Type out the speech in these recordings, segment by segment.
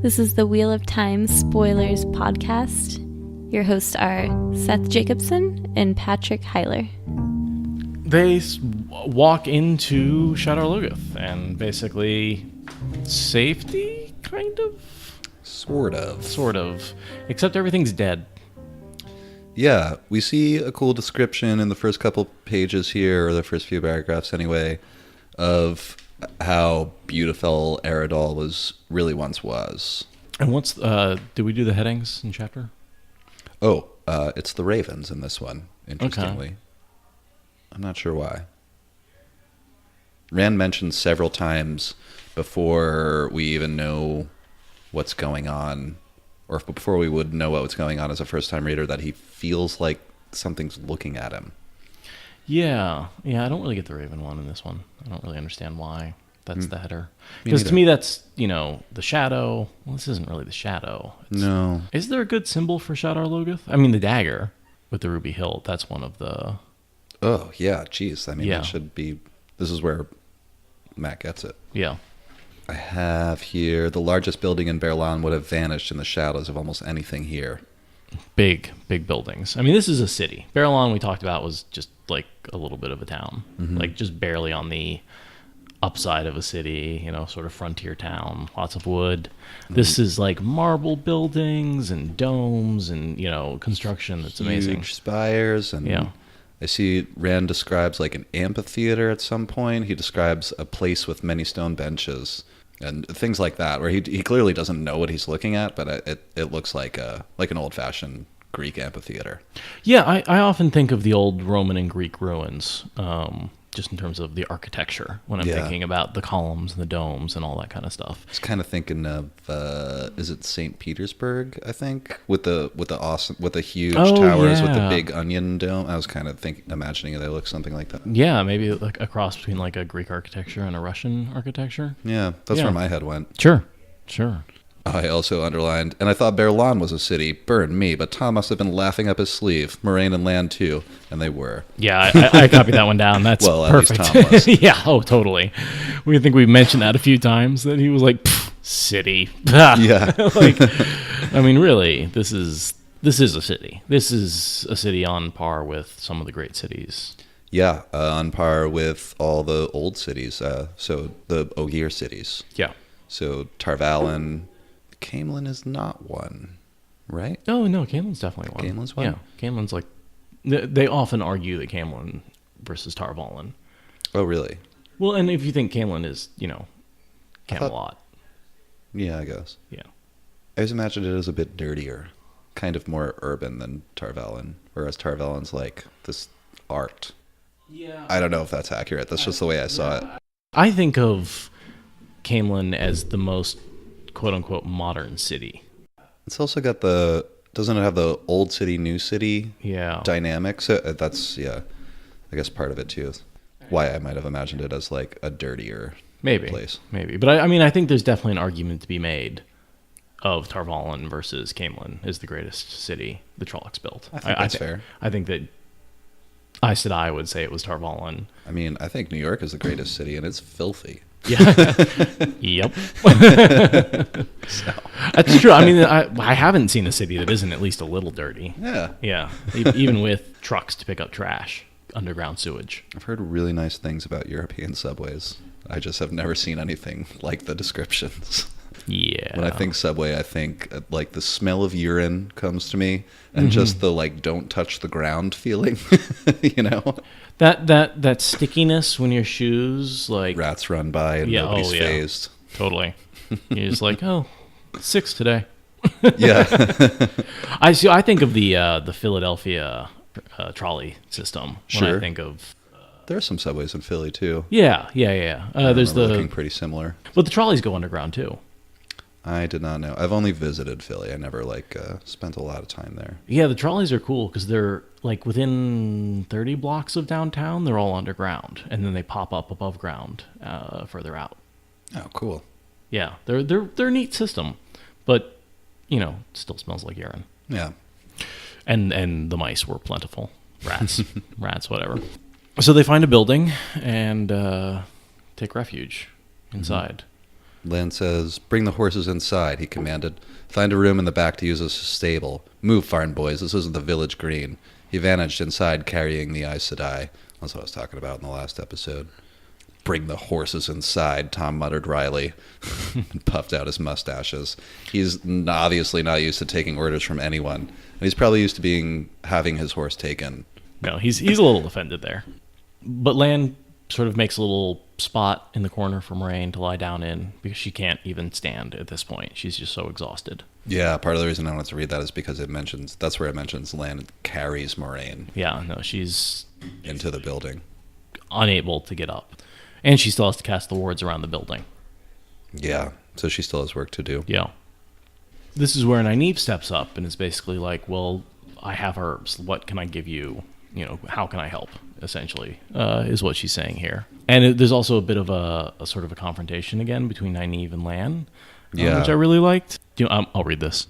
This is the Wheel of Time Spoilers podcast. Your hosts are Seth Jacobson and Patrick Heiler. They walk into Shadar Logoth and basically safety, kind of? Sort of. Except everything's dead. Yeah, we see a cool description in the first couple pages here, or the first few paragraphs anyway, of how beautiful Eredol really once was. And what's, did we do the headings in chapter? Oh, it's the ravens in this one, interestingly. Okay. I'm not sure why. Rand mentioned several times before we even know what's going on, or before we would know what's going on as a first-time reader, that he feels like something's looking at him. Yeah, I don't really get the Raven one in this one. I don't really understand why that's the header. Me Because to neither. me that's, the shadow. Well, this isn't really the shadow. No. Is there a good symbol for Shadar Logoth? I mean, the dagger with the ruby hilt, that's one of the... Oh, yeah, geez. I mean, Yeah. It should be... This is where Matt gets it. Yeah. I have here, the largest building in Berlan would have vanished in the shadows of almost anything here. Big buildings. I mean, this is a city. Berlan, we talked about, was just like a little bit of a town. Mm-hmm. Like just barely on the upside of a city, sort of frontier town. Lots of wood. Mm-hmm. This is like marble buildings and domes and, construction that's amazing. Huge spires. And Yeah. I see Rand describes like an amphitheater at some point. He describes a place with many stone benches and things like that, where he clearly doesn't know what he's looking at, but it looks like an old-fashioned Greek amphitheater. Yeah, I often think of the old Roman and Greek ruins, just in terms of the architecture, when I'm thinking about the columns and the domes and all that kind of stuff. I was kind of thinking of is it St. Petersburg? I think with the huge towers with the big onion dome. I was kind of imagining they look something like that. Yeah, maybe like a cross between like a Greek architecture and a Russian architecture. Yeah, that's where my head went. Sure. I also underlined, and I thought Berlan was a city. Burn me, but Tom must have been laughing up his sleeve. Moraine and Land too, and they were. Yeah, I copied that one down. That's well, at perfect. least Tom was. Yeah, totally. We think we mentioned that a few times, that he was like, city. Yeah. I mean, really, this is a city. This is a city on par with some of the great cities. Yeah, on par with all the old cities. So the Ogier cities. Yeah. So Tarvalin. Caemlyn is not one, right? Oh, no, Caemlyn's definitely one. Caemlyn's one? Yeah, Caemlyn's like... They often argue that Caemlyn versus Tarvalin. Oh, really? Well, and if you think Caemlyn is, Camelot. Yeah, I guess. Yeah. I always imagined it as a bit dirtier, kind of more urban than Tarvalin, whereas Tarvalin's like this art. Yeah. I don't know if that's accurate. That's just the way I saw it. I think of Caemlyn as the most quote-unquote modern city. It's also got doesn't it have the old city, new city dynamic? So that's, I guess part of it too is why I might have imagined it as like a dirtier place. Maybe. But I think there's definitely an argument to be made of Tarvalin versus Caemlyn is the greatest city the Tollocs built. I think that's fair. I think that Aes Sedai would say it was Tarvalin. I mean, I think New York is the greatest city and it's filthy. Yeah. Yep. That's true. I mean, I haven't seen a city that isn't at least a little dirty. Yeah. Yeah. Even with trucks to pick up trash, underground sewage. I've heard really nice things about European subways. I just have never seen anything like the descriptions. Yeah. When I think subway, I think like the smell of urine comes to me, and just the like don't touch the ground feeling, That stickiness when your shoes like rats run by and nobody's phased. Totally. You're just like, 6 today. Yeah. I think of the Philadelphia trolley system when I think of. There are some subways in Philly too. Yeah. There's looking pretty similar, but the trolleys go underground too. I did not know. I've only visited Philly. I never spent a lot of time there. Yeah, the trolleys are cool because they're like within 30 blocks of downtown. They're all underground, and then they pop up above ground further out. Oh, cool. Yeah, they're a neat system, but it still smells like urine. Yeah, and the mice were plentiful. Rats, whatever. So they find a building and take refuge inside. Lan says, "Bring the horses inside," he commanded. "Find a room in the back to use as a stable. Move, farm boys. This isn't the village green." He vanished inside carrying the Aes Sedai. That's what I was talking about in the last episode. "Bring the horses inside," Tom muttered wryly and puffed out his mustaches. He's obviously not used to taking orders from anyone. And he's probably used to having his horse taken. No, he's a little offended there. But Lan sort of makes a little spot in the corner for Moraine to lie down in because she can't even stand at this point. She's just so exhausted. Yeah, part of the reason I wanted to read that is because that's where it mentions Lan carries Moraine. Yeah, no, she's into the building. Unable to get up. And she still has to cast the wards around the building. Yeah, so she still has work to do. Yeah. This is where Nynaeve steps up and is basically like, well, I have herbs. What can I give you? How can I help? Essentially, is what she's saying here. And there's also a bit of a sort of a confrontation again between Nynaeve and Lan, which I really liked. I'll read this.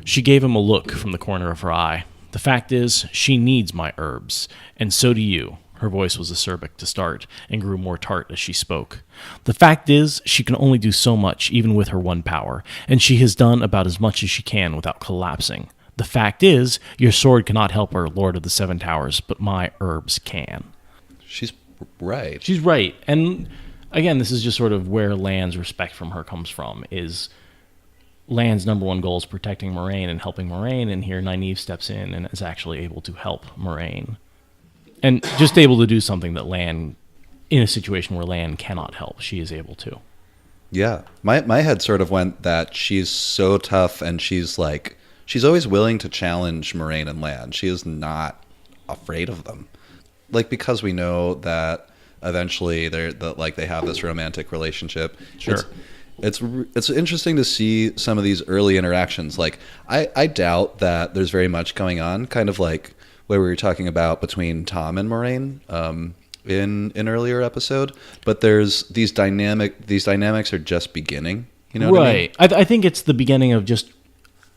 She gave him a look from the corner of her eye. "The fact is, she needs my herbs, and so do you." Her voice was acerbic to start and grew more tart as she spoke. "The fact is, she can only do so much, even with her one power, and she has done about as much as she can without collapsing. The fact is, your sword cannot help her, Lord of the Seven Towers, but my herbs can." She's right. She's right. And again, this is just sort of where Lan's respect from her comes from, is Lan's number one goal is protecting Moraine and helping Moraine, and here Nynaeve steps in and is actually able to help Moraine. And just able to do something that Lan, in a situation where Lan cannot help, she is able to. Yeah. My head sort of went that she's so tough and she's always willing to challenge Moraine and Lan. She is not afraid of them. Because we know that eventually they have this romantic relationship. Sure. It's interesting to see some of these early interactions. I doubt that there's very much going on, kind of like what we were talking about between Tom and Moraine in an earlier episode. But there's these dynamics are just beginning. You know what I mean? I think it's the beginning of just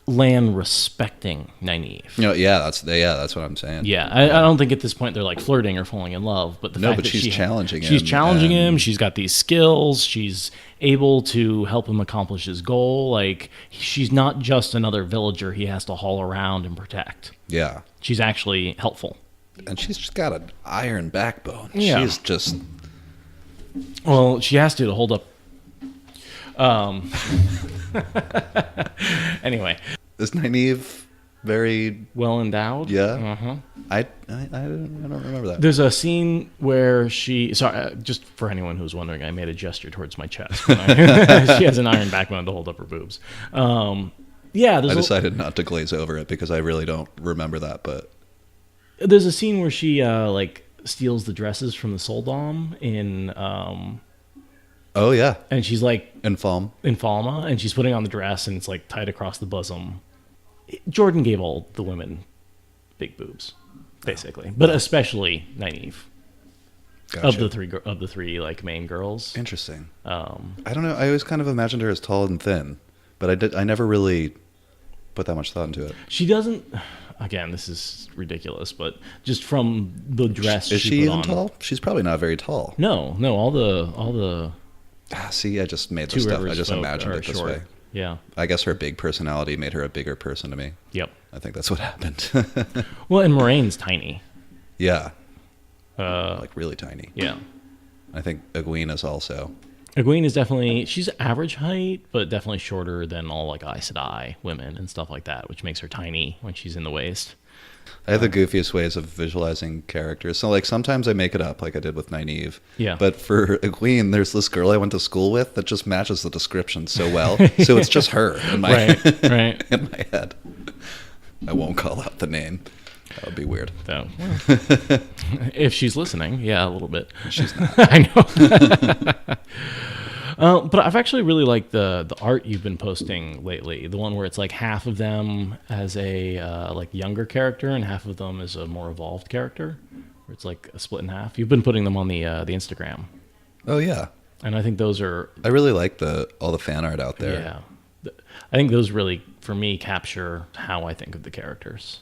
Lan respecting Nynaeve. That's what I'm saying. Yeah, I don't think at this point they're flirting or falling in love, but she's challenging him. She's challenging him. She's got these skills. She's able to help him accomplish his goal. She's not just another villager he has to haul around and protect. Yeah. She's actually helpful. And she's just got an iron backbone. Yeah. She's just... Well, she has to hold up... Anyway. Is Nynaeve very... well endowed? Yeah. Uh-huh. I don't remember that. There's a scene where she... Sorry, just for anyone who's wondering, I made a gesture towards my chest. She has an iron backbone to hold up her boobs. I decided not to glaze over it because I really don't remember that, but... There's a scene where she, steals the dresses from the Soldom in... Oh, yeah. And she's in Falma, and she's putting on the dress, and it's tied across the bosom. Jordan gave all the women big boobs, basically, but especially Nynaeve. Gotcha. Of the three main girls. Interesting. I don't know. I always kind of imagined her as tall and thin, but I never really put that much thought into it. She doesn't. Again, this is ridiculous, but just from the dress is she put even on, tall? She's probably not very tall. No. All the. See, I just made this stuff. I just imagined it this way. Yeah. I guess her big personality made her a bigger person to me. Yep. I think that's what happened. Well, and Moraine's tiny. Yeah. Really tiny. Yeah. I think Egwene is also. Egwene is definitely, she's average height, but definitely shorter than all Aes Sedai women and stuff like that, which makes her tiny when she's in the waist. I have the goofiest ways of visualizing characters. So, sometimes I make it up, like I did with Nynaeve. Yeah. But for Egwene, there's this girl I went to school with that just matches the description so well. So it's just her in my, right. in my head. I won't call out the name. That would be weird. So, if she's listening, yeah, a little bit. She's not. I know. But I've actually really liked the art you've been posting lately. The one where it's half of them as a younger character and half of them as a more evolved character. Where it's a split in half. You've been putting them on the Instagram. Oh yeah. And I think those are. I really like all the fan art out there. Yeah. I think those really, for me, capture how I think of the characters.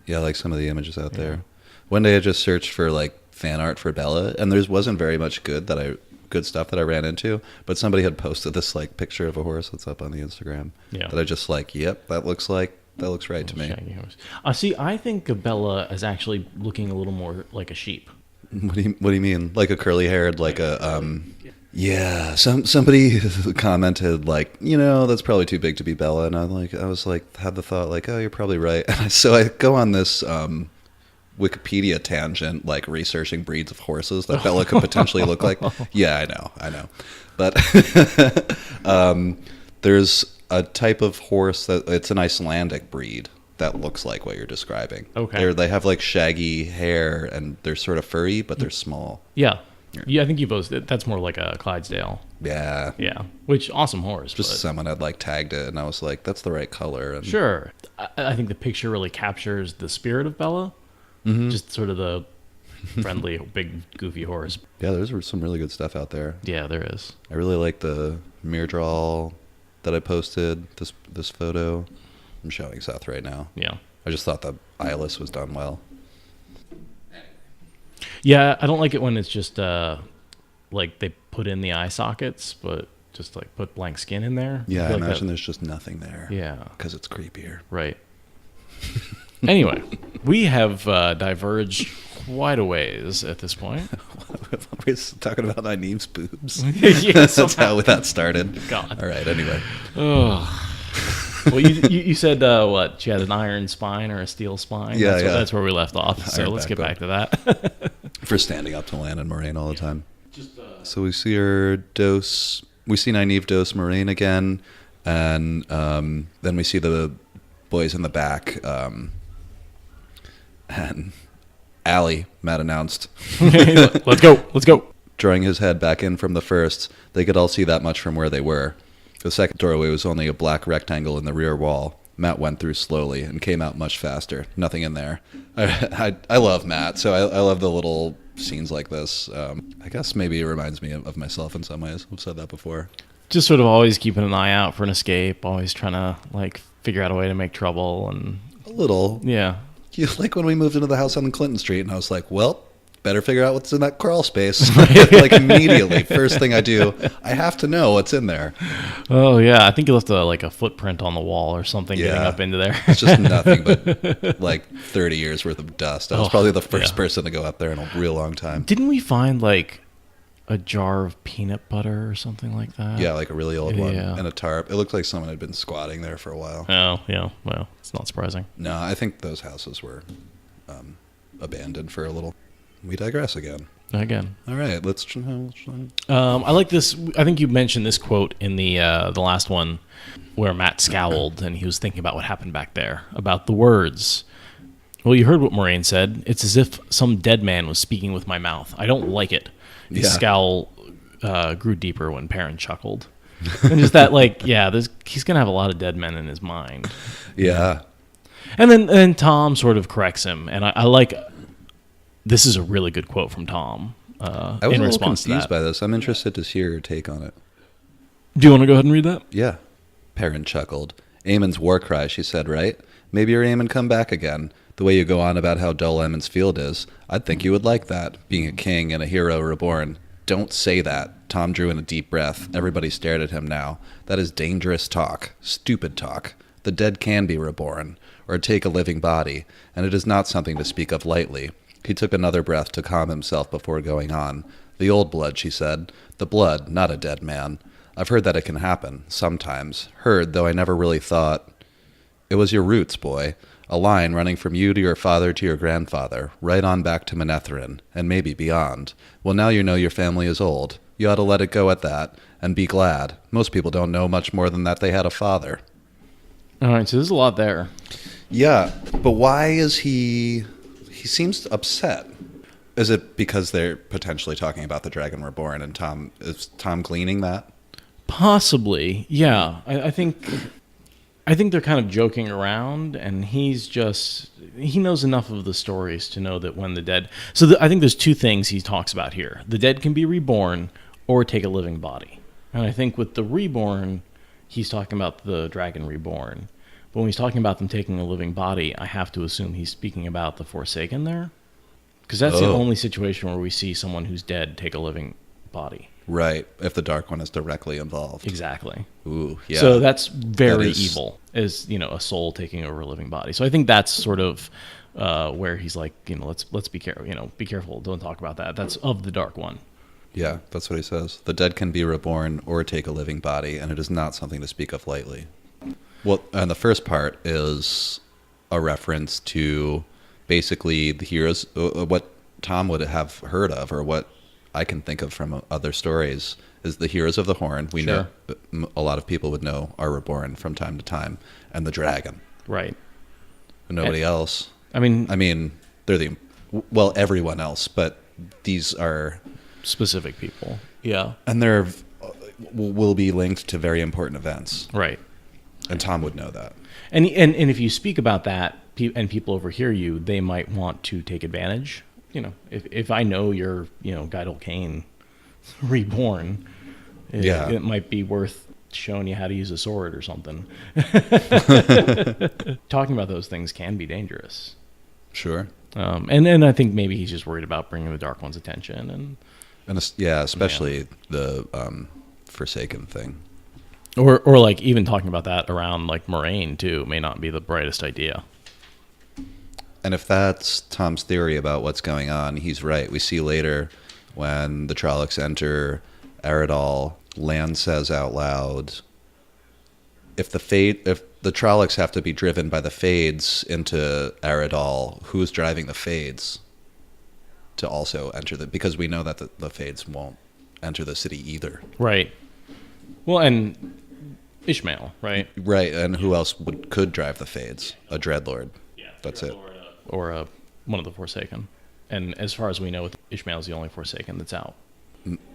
Yeah, I like some of the images out there. One day I just searched for fan art for Bella, and there wasn't very much good that I good stuff that I ran into, but somebody had posted this like picture of a horse that's up on the Instagram that I just like, yep, that looks right to me. Shaggy horse. See, I think of Bella as actually looking a little more like a sheep. What do you mean? Like a curly haired, like a yeah. Somebody commented like, that's probably too big to be Bella, and I was like had the thought like, oh, you're probably right. So I go on this Wikipedia tangent, like researching breeds of horses that Bella could potentially look like. Yeah, I know. But there's a type of horse that it's an Icelandic breed that looks like what you're describing. Okay. They have like shaggy hair and they're sort of furry, but they're small. Yeah. I think you both. That's more like a Clydesdale. Yeah. Yeah. Which awesome horse. Just someone had like tagged it, and I was like, "That's the right color." And sure. I think the picture really captures the spirit of Bella. Mm-hmm. Just sort of the friendly, big, goofy horse. Yeah, there's some really good stuff out there. Yeah, there is. I really like the mirror draw that I posted. This photo. I'm showing Seth right now. Yeah. I just thought the eyeless was done well. Yeah, I don't like it when it's just like they put in the eye sockets, but just like put blank skin in there. Yeah, I imagine that, there's just nothing there. Yeah. Because it's creepier. Right. Anyway, we have diverged quite a ways at this point. We're talking about Nynaeve's boobs. Yeah, that's how that started. God. All right, anyway. Oh. Well, you said what? She had an iron spine or a steel spine? Yeah, that's where we left off. So let's get back to that. For standing up to Lan and Moraine all the time. So we see her dose. We see Nynaeve dose Moraine again, and then we see the boys in the back. And Allie, Matt announced. Let's go. Drawing his head back in from the first, they could all see that much from where they were. The second doorway was only a black rectangle in the rear wall. Matt went through slowly and came out much faster. Nothing in there. I love Matt, so I love the little scenes like this. I guess maybe it reminds me of myself in some ways. I've said that before. Just sort of always keeping an eye out for an escape, always trying to like figure out a way to make trouble. And a little. Yeah. Like when we moved into the house on Clinton Street, and I was like, well, better figure out what's in that crawl space. Like immediately, first thing I do, I have to know what's in there. Oh yeah, I think you left a footprint on the wall or something getting up into there. It's just nothing but like 30 years worth of dust. I was probably the first person to go up there in a real long time. Didn't we find like a jar of peanut butter or something like that? Yeah, like a really old one and a tarp. It looked like someone had been squatting there for a while. Oh yeah, well, it's not surprising. No, I think those houses were abandoned for a little. We digress again. All right, let's. I like this. I think you mentioned this quote in the last one, where Matt scowled and he was thinking about what happened back there, about the words. Well, you heard what Moraine said. It's as if some dead man was speaking with my mouth. I don't like it. His scowl grew deeper when Perrin chuckled, and just that, he's gonna have a lot of dead men in his mind. Yeah. And then Tom sort of corrects him, and I like. This is a really good quote from Tom. I was a little confused by this. I'm interested to hear your take on it. Do you want to go ahead and read that? Yeah. Perrin chuckled. Aemon's war cry, she said, right? Maybe your Aemon come back again. The way you go on about how dull Aemon's field is, I'd think you would like that, being a king and a hero reborn. Don't say that. Tom drew in a deep breath. Everybody stared at him now. That is dangerous talk. Stupid talk. The dead can be reborn, or take a living body, and it is not something to speak of lightly. He took another breath to calm himself before going on. The old blood, she said. The blood, not a dead man. I've heard that it can happen, sometimes. Heard, though I never really thought. It was your roots, boy. A line running from you to your father to your grandfather, right on back to Manetheren, and maybe beyond. Well, now you know your family is old. You ought to let it go at that, and be glad. Most people don't know much more than that they had a father. All right, so there's a lot there. Yeah, but why is he... He seems upset. Is it because they're potentially talking about the Dragon Reborn, and is Tom gleaning that? Possibly, yeah. I think they're kind of joking around, and he knows enough of the stories to know that when the dead... So I think there's two things he talks about here. The dead can be reborn or take a living body. And I think with the reborn, he's talking about the Dragon Reborn. But when he's talking about them taking a living body, I have to assume he's speaking about the Forsaken there. Because that's the only situation where we see someone who's dead take a living body. Right. If the Dark One is directly involved. Exactly. Ooh, yeah. So that's very That is- evil, is, a soul taking over a living body. So I think that's sort of where he's like, let's be careful. Be careful. Don't talk about that. That's of the Dark One. Yeah, that's what he says. The dead can be reborn or take a living body, and it is not something to speak of lightly. Well, and the first part is a reference to basically the heroes, what Tom would have heard of, or what I can think of from other stories, is the heroes of the Horn. We Sure. know a lot of people would know are reborn from time to time, and the dragon. Right. Nobody else. I mean, They're everyone else, but these are specific people. Yeah. and they're will be linked to very important events, Right. and Tom would know that. And if you speak about that and people overhear you, they might want to take advantage. If I know you're, Guidal Kane reborn, it might be worth showing you how to use a sword or something. Talking about those things can be dangerous. Sure. And I think maybe he's just worried about bringing the Dark One's attention And especially the Forsaken thing. or like even talking about that around like Moraine too may not be the brightest idea. And if that's Tom's theory about what's going on, he's right. We see later when the Tollocs enter Aradal, Lan says out loud, if the Tollocs have to be driven by the Fades into Aradal, who's driving the Fades to also enter because we know that the Fades won't enter the city either. Right. Well, and Ishmael, right? Right, and who else could drive the Fades? A Dreadlord. That's it. Or one of the Forsaken. And as far as we know, Ishmael's the only Forsaken that's out.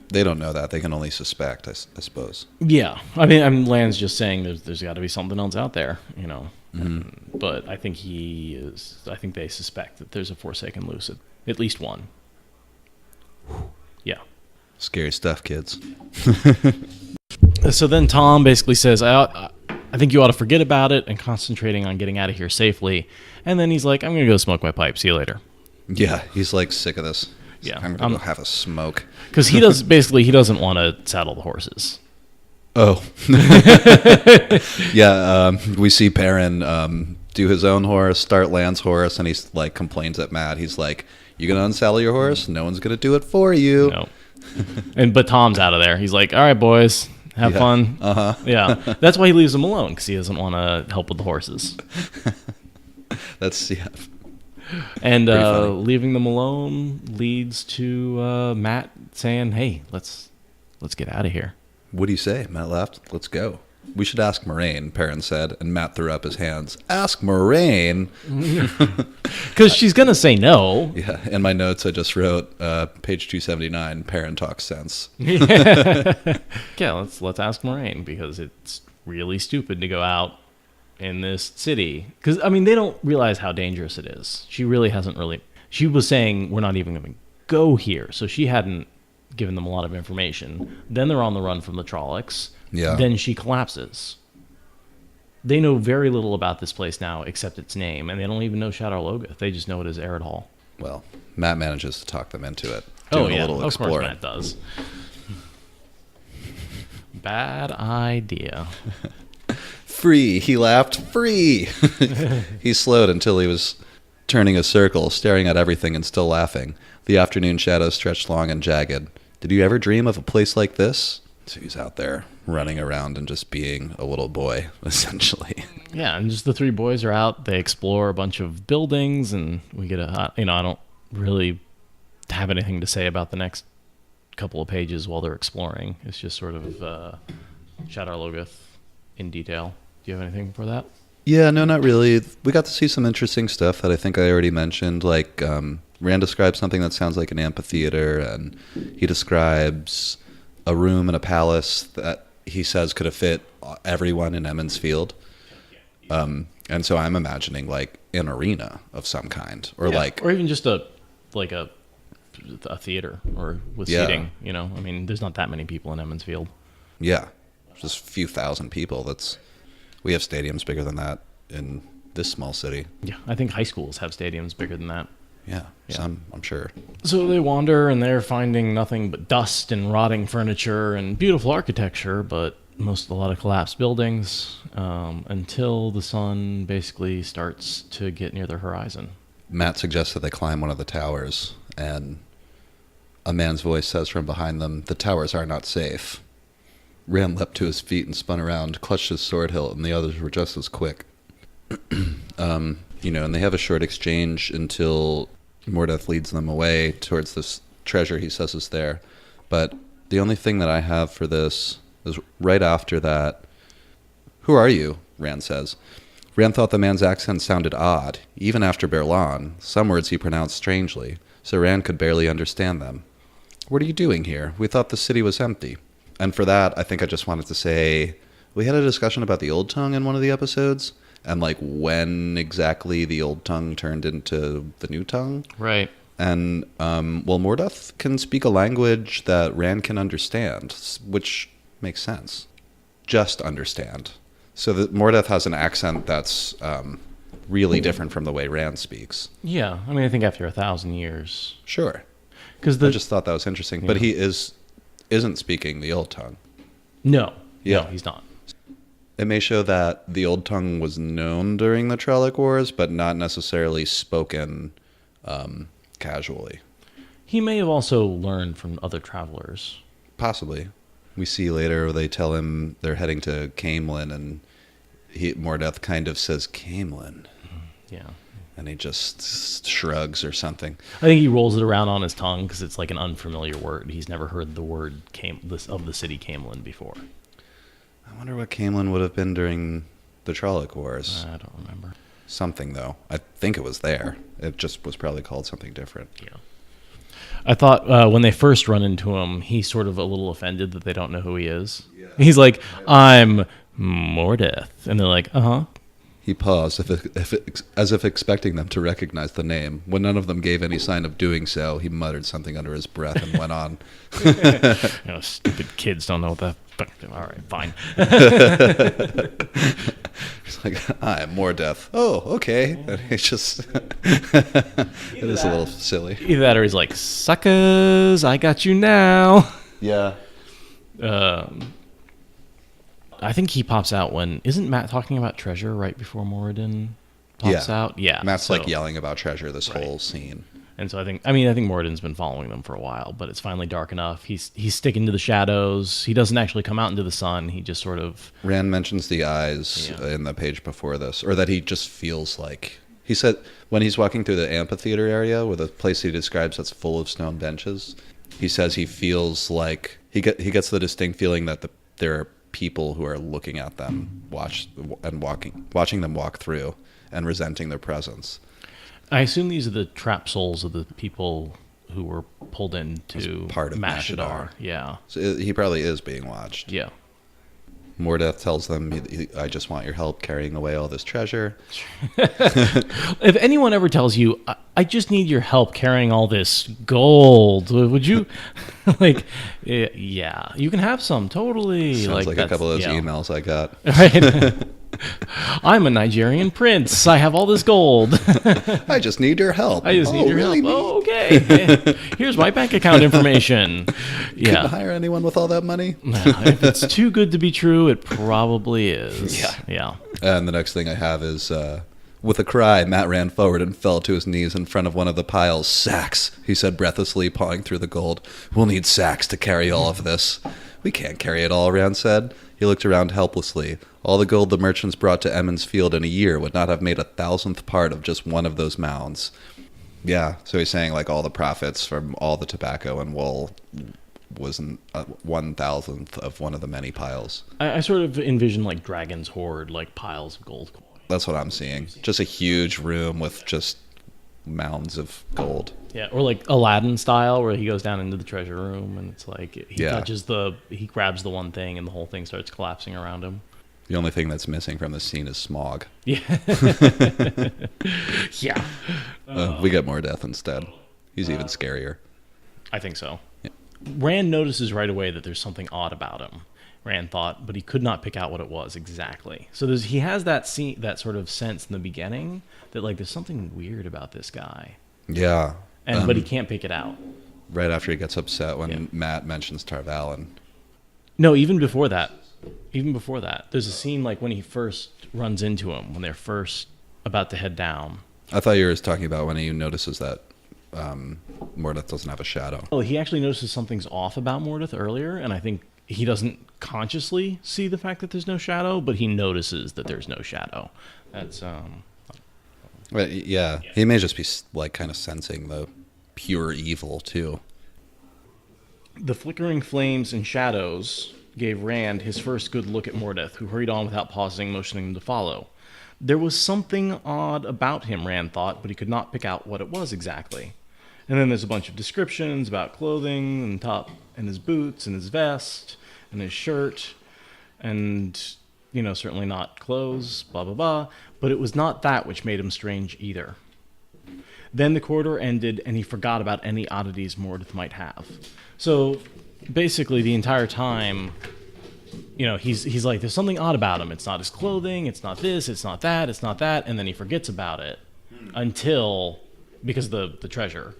They don't know that. They can only suspect, I suppose. Yeah. I mean, Lan's just saying there's got to be something else out there, Mm-hmm. But I think I think they suspect that there's a Forsaken loose, at least one. Yeah. Scary stuff, kids. So then Tom basically says, I think you ought to forget about it and concentrating on getting out of here safely. And then he's like, I'm going to go smoke my pipe. See you later. Yeah, he's like sick of this. He's Yeah. like, I'm going to go have a smoke. Because he doesn't want to saddle the horses. Oh. Yeah, we see Perrin do his own horse, start Lan's horse, and he's like complains at Matt. He's like, you going to unsaddle your horse? No one's going to do it for you. No. But Tom's out of there. He's like, all right, boys, have fun. Uh-huh. Yeah. That's why he leaves them alone, because he doesn't want to help with the horses. That's, yeah. And Pretty funny. leaving them alone leads to Matt saying, hey, let's get out of here. What do you say? Matt laughed. Let's go. We should ask Moraine, Perrin said, and Matt threw up his hands. Ask Moraine? Because she's going to say no. Yeah, in my notes I just wrote, page 279, Perrin talks sense. Yeah, let's ask Moraine, because it's really stupid to go out in this city. Because, I mean, they don't realize how dangerous it is. She really hasn't really... She was saying, we're not even going to go here. So she hadn't given them a lot of information. Then they're on the run from the Tollocs. Yeah. Then she collapses. They know very little about this place now, except its name. And they don't even know Shadar Logoth. They just know it as Aradhall. Well, Matt manages to talk them into it. Oh, Doing yeah. a little Of course exploring. Matt does. Bad idea. Free, he laughed, free. He slowed until he was turning a circle, staring at everything and still laughing. The afternoon shadows stretched long and jagged. Did you ever dream of a place like this? So he's out there running around and just being a little boy, essentially. Yeah, and just the three boys are out. They explore a bunch of buildings, and we get I don't really have anything to say about the next couple of pages while they're exploring. It's just sort of Shadar Logoth in detail. Do you have anything for that? Yeah, no, not really. We got to see some interesting stuff that I think I already mentioned. Like, Rand describes something that sounds like an amphitheater, and he describes a room in a palace that he says could have fit everyone in Emmons Field. And so I'm imagining like an arena of some kind, or or even just a theater or with seating. I mean, there's not that many people in Emmons Field. Yeah, just a few thousand people. We have stadiums bigger than that in this small city. Yeah, I think high schools have stadiums bigger than that. Yeah. I'm sure. So they wander, and they're finding nothing but dust and rotting furniture and beautiful architecture, but a lot of collapsed buildings, until the sun basically starts to get near the horizon. Matt suggests that they climb one of the towers, and a man's voice says from behind them, "The towers are not safe." Rand leapt to his feet and spun around, clutched his sword hilt, and the others were just as quick. And they have a short exchange until Mordeth leads them away towards this treasure he says is there. But the only thing that I have for this is right after that. "Who are you?" Rand says. Rand thought the man's accent sounded odd, even after Berlan. Some words he pronounced strangely, so Rand could barely understand them. "What are you doing here? We thought the city was empty." And for that, I think I just wanted to say, we had a discussion about the Old Tongue in one of the episodes, and when exactly the Old Tongue turned into the New Tongue. Right. And, Mordeth can speak a language that Rand can understand, which makes sense. Just understand. So that Mordeth has an accent that's really different from the way Rand speaks. Yeah, I think after 1,000 years. Sure. Because I just thought that was interesting. Yeah. But he isn't speaking the Old Tongue. No. Yeah. No, he's not. It may show that the Old Tongue was known during the Tolloc Wars, but not necessarily spoken casually. He may have also learned from other travelers. Possibly. We see later they tell him they're heading to Camelin, and Mordeth kind of says, "Camelin." Yeah. And he just shrugs or something. I think he rolls it around on his tongue because it's like an unfamiliar word. He's never heard the word of the city Camelin before. I wonder what Camelin would have been during the Tolloc Wars. I don't remember. Something, though. I think it was there. It just was probably called something different. Yeah. I thought when they first run into him, he's sort of a little offended that they don't know who he is. Yeah. He's like, "I'm Mordeth." And they're like, "Uh-huh." He paused, as if expecting them to recognize the name. When none of them gave any sign of doing so, he muttered something under his breath and went on. Stupid kids don't know what that... All right, fine. He's like, "I'm Mordeth." "Oh, okay." And he's just... it is a little silly. Either that or he's like, "Suckers, I got you now." Yeah. I think he pops out when... Isn't Matt talking about treasure right before Moradin pops out? Yeah. Matt's yelling about treasure this whole scene. And so I think Moradin's been following them for a while, but it's finally dark enough. He's sticking to the shadows. He doesn't actually come out into the sun. He just sort of... Rand mentions the eyes in the page before this, or that he just feels like... He said when he's walking through the amphitheater area, where the place he describes that's full of stone benches, he says he feels like... He gets the distinct feeling that there are people who are looking at them, watching them walk through, and resenting their presence. I assume these are the trap souls of the people who were pulled into part of Shadar. Yeah. So he probably is being watched. Yeah. Mordeth tells them, "I just want your help carrying away all this treasure." If anyone ever tells you, "I just need your help carrying all this gold," would you... yeah, you can have some, totally. Sounds like a couple of those emails I got. Right. "I'm a Nigerian prince. I have all this gold. I just need your help." I just need your help. Oh, okay. Here's my bank account information. Yeah. Couldn't hire anyone with all that money. If it's too good to be true, it probably is. Yeah. And the next thing I have is, with a cry, Matt ran forward and fell to his knees in front of one of the piles. "Sacks," he said breathlessly, pawing through the gold. "We'll need sacks to carry all of this." "We can't carry it all," Rand said. He looked around helplessly. All the gold the merchants brought to Emmons Field in a year would not have made 1,000th part of just one of those mounds. Yeah, so he's saying all the profits from all the tobacco and wool wasn't 1,000th of one of the many piles. I sort of envision Dragon's Hoard, piles of gold coins. That's what I'm seeing. Just a huge room with just mounds of gold. Yeah, or Aladdin style, where he goes down into the treasure room and it's he grabs the one thing and the whole thing starts collapsing around him. The only thing that's missing from this scene is smog. Yeah. Yeah. We get Mordeth instead. He's even scarier. I think so. Yeah. Rand notices right away that there's something odd about him. Rand thought, but he could not pick out what it was exactly. So he has that sort of sense in the beginning that there's something weird about this guy. Yeah. But he can't pick it out. Right after he gets upset when Matt mentions Tarvalin. No, even before that. There's a scene like when he first runs into him, when they're first about to head down. I thought you were talking about when he notices that Mordeth doesn't have a shadow. Oh, he actually notices something's off about Mordeth earlier, and I think he doesn't consciously see the fact that there's no shadow, but he notices that there's no shadow. That's Well, yeah, he may just be like kind of sensing the pure evil too. The flickering flames and shadows gave Rand his first good look at Mordeth, who hurried on without pausing, motioning him to follow. There was something odd about him, Rand thought, but he could not pick out what it was exactly. And then there's a bunch of descriptions about clothing and top and his boots and his vest and his shirt and, certainly not clothes, blah, blah, blah. But it was not that which made him strange either. Then the corridor ended and he forgot about any oddities Mordeth might have. So basically the entire time, he's like, there's something odd about him. It's not his clothing. It's not this. It's not that. It's not that. And then he forgets about it because of the treasure.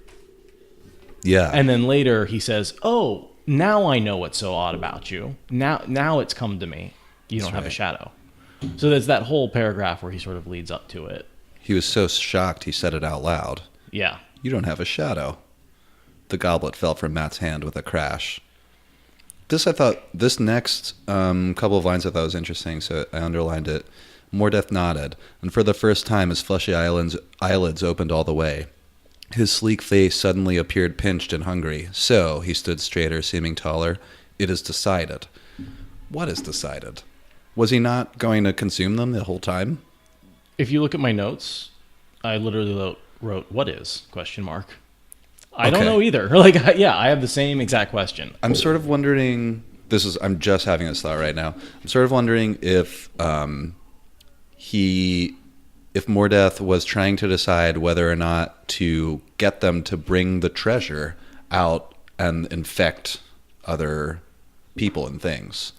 Yeah. And then later he says, oh, now I know what's so odd about you. Now it's come to me. You don't have a shadow. So there's that whole paragraph where he sort of leads up to it. He was so shocked he said it out loud. Yeah. You don't have a shadow. The goblet fell from Matt's hand with a crash. This next couple of lines I thought was interesting, so I underlined it. Mordeth nodded, and for the first time his fleshy eyelids opened all the way. His sleek face suddenly appeared pinched and hungry. So, he stood straighter, seeming taller. It is decided. What is decided? Was he not going to consume them the whole time? If you look at my notes, I literally wrote, what is? ? I don't know either. I have the same exact question. I'm sort of wondering, I'm just having this thought right now. I'm sort of wondering if Mordeth was trying to decide whether or not to get them to bring the treasure out and infect other people and things,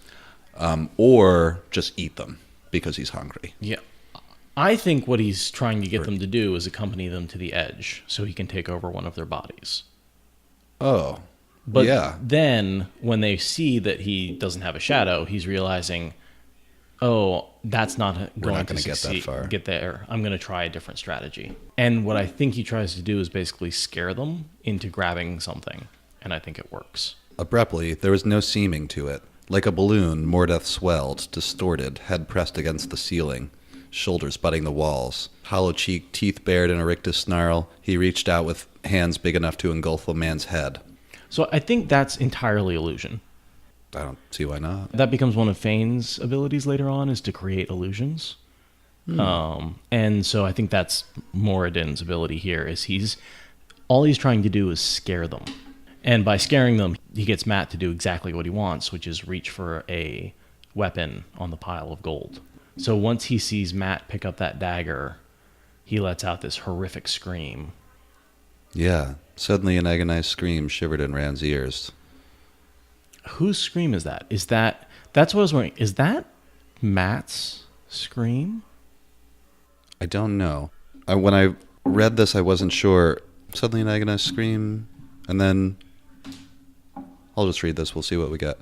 or just eat them because he's hungry. Yeah. I think what he's trying to get them to do is accompany them to the edge so he can take over one of their bodies. Oh. But then when they see that he doesn't have a shadow, he's realizing, oh, that's not going to succeed. Get that far. Get there. I'm going to try a different strategy. And what I think he tries to do is basically scare them into grabbing something. And I think it works. Abruptly, there was no seeming to it. Like a balloon, Mordeth swelled, distorted, head pressed against the ceiling, shoulders butting the walls. Hollow-cheeked, teeth bared in a rictus snarl, he reached out with hands big enough to engulf a man's head. So I think that's entirely illusion. I don't see why not. That becomes one of Fane's abilities later on, is to create illusions. And so I think that's Moradin's ability here, is all he's trying to do is scare them. And by scaring them, he gets Matt to do exactly what he wants, which is reach for a weapon on the pile of gold. So once he sees Matt pick up that dagger, he lets out this horrific scream. Yeah. Suddenly an agonized scream shivered in Rand's ears. Whose scream is that? That's what I was wondering. Is that Matt's scream? I don't know. When I read this, I wasn't sure. Suddenly an agonized scream, and then I'll just read this. We'll see what we get.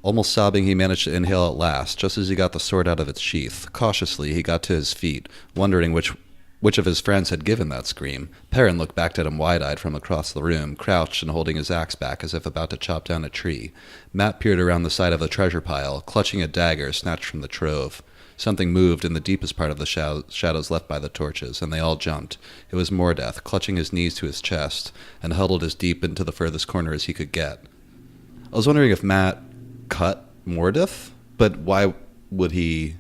Almost sobbing, he managed to inhale at last, just as he got the sword out of its sheath. Cautiously, he got to his feet, wondering which of his friends had given that scream. Perrin looked back at him wide-eyed from across the room, crouched and holding his axe back as if about to chop down a tree. Matt peered around the side of the treasure pile, clutching a dagger snatched from the trove. Something moved in the deepest part of the shadows left by the torches, and they all jumped. It was Mordeth, clutching his knees to his chest, and huddled as deep into the furthest corner as he could get. I was wondering if Matt cut Mordeth, but why would he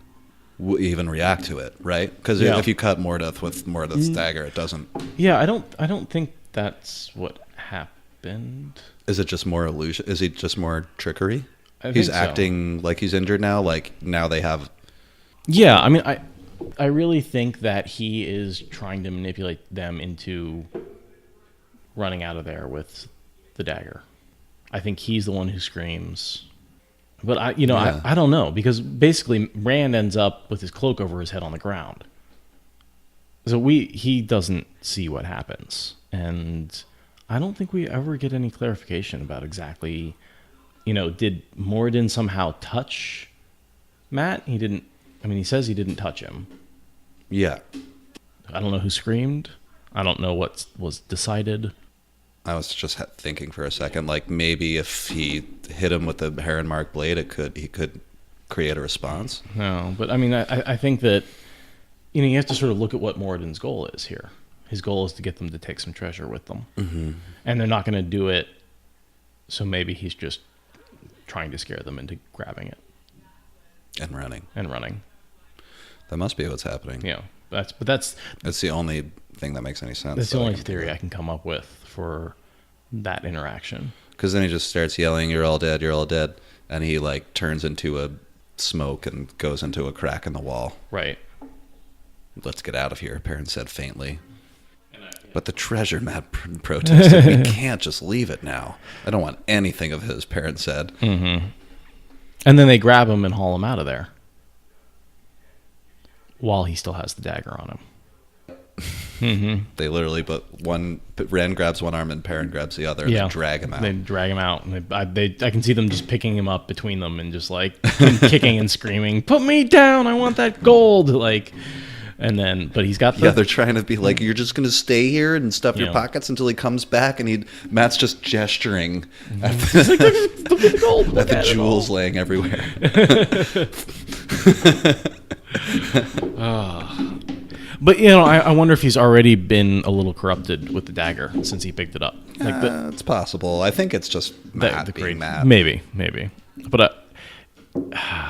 even react to it, right? Because if you cut Mordeth with Mordeth's dagger, it doesn't. Yeah, I don't think that's what happened. Is it just more illusion? Is he just more trickery? He's acting like he's injured now. Like now they have. Yeah, I mean, I really think that he is trying to manipulate them into running out of there with the dagger. I think he's the one who screams. But I don't know, because basically Rand ends up with his cloak over his head on the ground. So he doesn't see what happens, and I don't think we ever get any clarification about exactly, did Moradin somehow touch Matt? He didn't. I mean, he says he didn't touch him. Yeah. I don't know who screamed. I don't know what was decided. I was just thinking for a second, like maybe if he hit him with the heron mark blade, he could create a response. No, but I mean, I think that you have to sort of look at what Moradin's goal is here. His goal is to get them to take some treasure with them, and they're not going to do it. So maybe he's just trying to scare them into grabbing it and running. That must be what's happening. Yeah, that's the only thing that makes any sense. That's the only theory I can come up with for that interaction. Because then he just starts yelling, "You're all dead! You're all dead!" And he like turns into a smoke and goes into a crack in the wall. Right. "Let's get out of here," Perrin said faintly. But the treasure, Matt protested. "We can't just leave it now. I don't want anything of his," Perrin said. Mm-hmm. And then they grab him and haul him out of there while he still has the dagger on him. Mm-hmm. They literally, Rand grabs one arm and Perrin grabs the other, and they drag him out. They drag him out, and I can see them just picking him up between them and just like kicking and screaming, "Put me down! I want that gold!" Like, and then, but he's got the... Yeah, they're trying to be like, "You're just going to stay here and stuff your pockets until he comes back," and Matt's just gesturing at the, look at the gold, at the jewels laying everywhere. But, I wonder if he's already been a little corrupted with the dagger since he picked it up. It's possible. I think it's just Matt being Matt. Maybe. But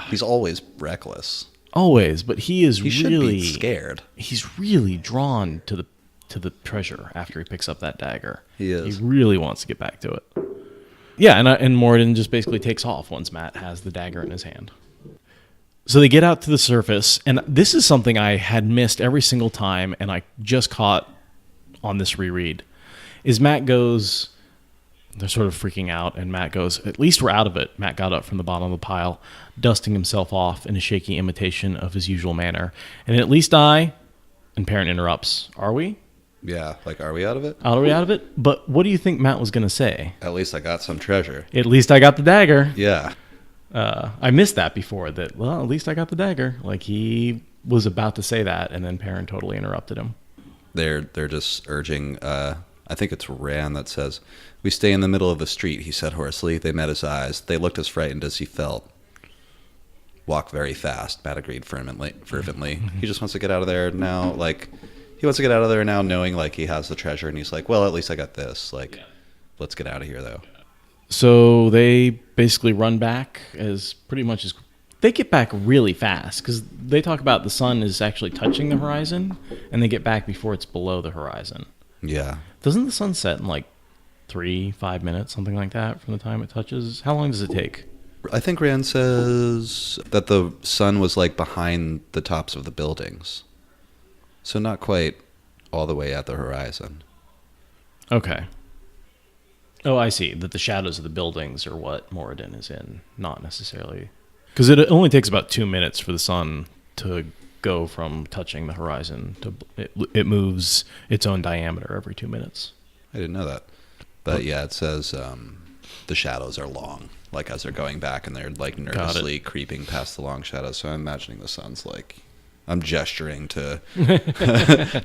he's always reckless. Always, but he should be scared. He's really drawn to the treasure after he picks up that dagger. He is. He really wants to get back to it. Yeah, and Moradin just basically takes off once Matt has the dagger in his hand. So they get out to the surface, and this is something I had missed every single time, and I just caught on this reread, is Matt goes, they're sort of freaking out, and Matt goes, "At least we're out of it." Matt got up from the bottom of the pile, dusting himself off in a shaky imitation of his usual manner. "And at least and Perrin interrupts, "Are we?" Yeah, like, are we out of it? Are we out of it? But what do you think Matt was going to say? "At least I got some treasure." At least I got the dagger. Yeah. I missed that before, that, well, at least I got the dagger. Like, he was about to say that, and then Perrin totally interrupted him. They're just urging, I think it's Rand that says, "We stay in the middle of the street," he said hoarsely. They met his eyes. They looked as frightened as he felt. "Walk very fast," Matt agreed fervently. He just wants to get out of there now, knowing, like, he has the treasure, and he's like, "Well, at least I got this. Like, let's get out of here, though." So they basically run back they get back really fast, because they talk about the sun is actually touching the horizon, and they get back before it's below the horizon. Yeah. Doesn't the sun set in like 3-5 minutes, something like that, from the time it touches? How long does it take? I think Rand says that the sun was like behind the tops of the buildings. So not quite all the way at the horizon. Okay. Oh, I see. That the shadows of the buildings are what Moradin is in, not necessarily. Because it only takes about 2 minutes for the sun to go from touching the horizon to it moves its own diameter every 2 minutes. I didn't know that. But yeah, it says the shadows are long, like as they're going back, and they're like nervously creeping past the long shadows. So I'm imagining the sun's like, I'm gesturing to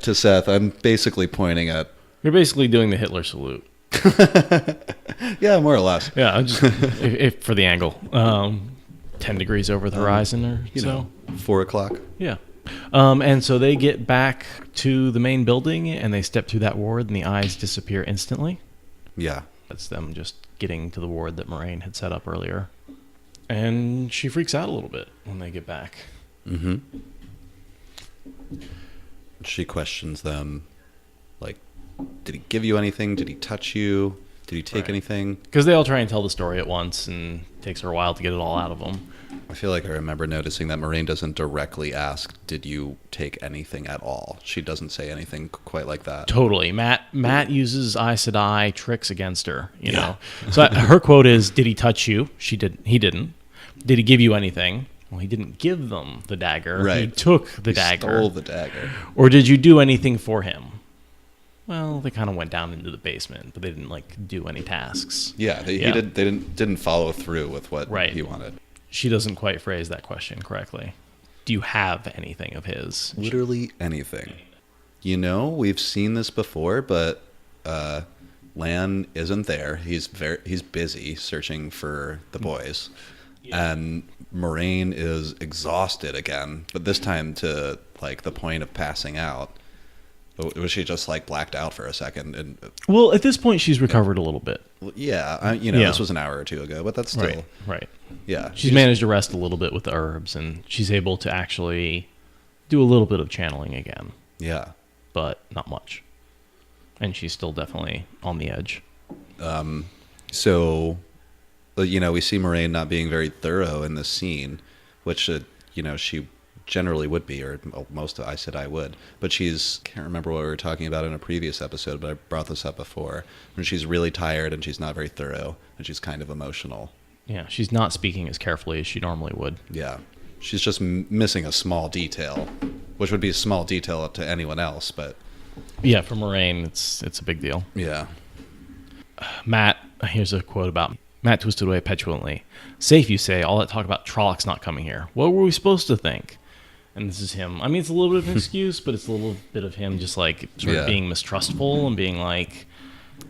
to Seth. I'm basically pointing at. You're basically doing the Hitler salute. Yeah, more or less. Yeah, just if for the angle, 10 degrees over the horizon, or so. 4 o'clock. Yeah. And so they get back to the main building, and they step through that ward, and the eyes disappear instantly. Yeah. That's them just getting to the ward that Moraine had set up earlier. And she freaks out a little bit when they get back. Mm-hmm. She questions them, like, did he give you anything? Did he touch you? Did he take anything? Because they all try and tell the story at once, and it takes her a while to get it all out of them. I feel like I remember noticing that Moraine doesn't directly ask, did you take anything at all? She doesn't say anything quite like that. Totally. Matt uses Aes Sedai tricks against her, know. So her quote is, did he touch you? He didn't. Did he give you anything? Well, he didn't give them the dagger. Right. He took the He dagger. stole the dagger. Or did you do anything for him? Well, they kind of went down into the basement, but they didn't like do any tasks. Yeah, they didn't follow through with what Right. he wanted. She doesn't quite phrase that question correctly. Do you have anything of his? Literally anything. You know, we've seen this before, but Lan isn't there. He's busy searching for the boys. Yeah. And Moraine is exhausted again, but this time to like the point of passing out. Was she just like blacked out for a second? And Well, at this point, she's recovered a little bit. yeah, this was an hour or two ago, but that's still Right. Yeah. She's managed to rest a little bit with the herbs, and she's able to actually do a little bit of channeling again, Yeah. but not much. And she's still definitely on the edge. So, we see Moraine not being very thorough in this scene, which she generally would be, or most of I said I would, but can't remember what we were talking about in a previous episode, but I brought this up before, when she's really tired and she's not very thorough and she's kind of emotional. Yeah, she's not speaking as carefully as she normally would. Yeah, she's just missing a small detail, which would be a small detail to anyone else, but yeah, for Moraine, it's a big deal. Yeah. Matt, here's a quote about Matt twisted away petulantly. Safe, you say, all that talk about Tollocs not coming here. What were we supposed to think? And this is him. I mean, it's a little bit of an excuse, but it's a little bit of him just like sort of being mistrustful and being like,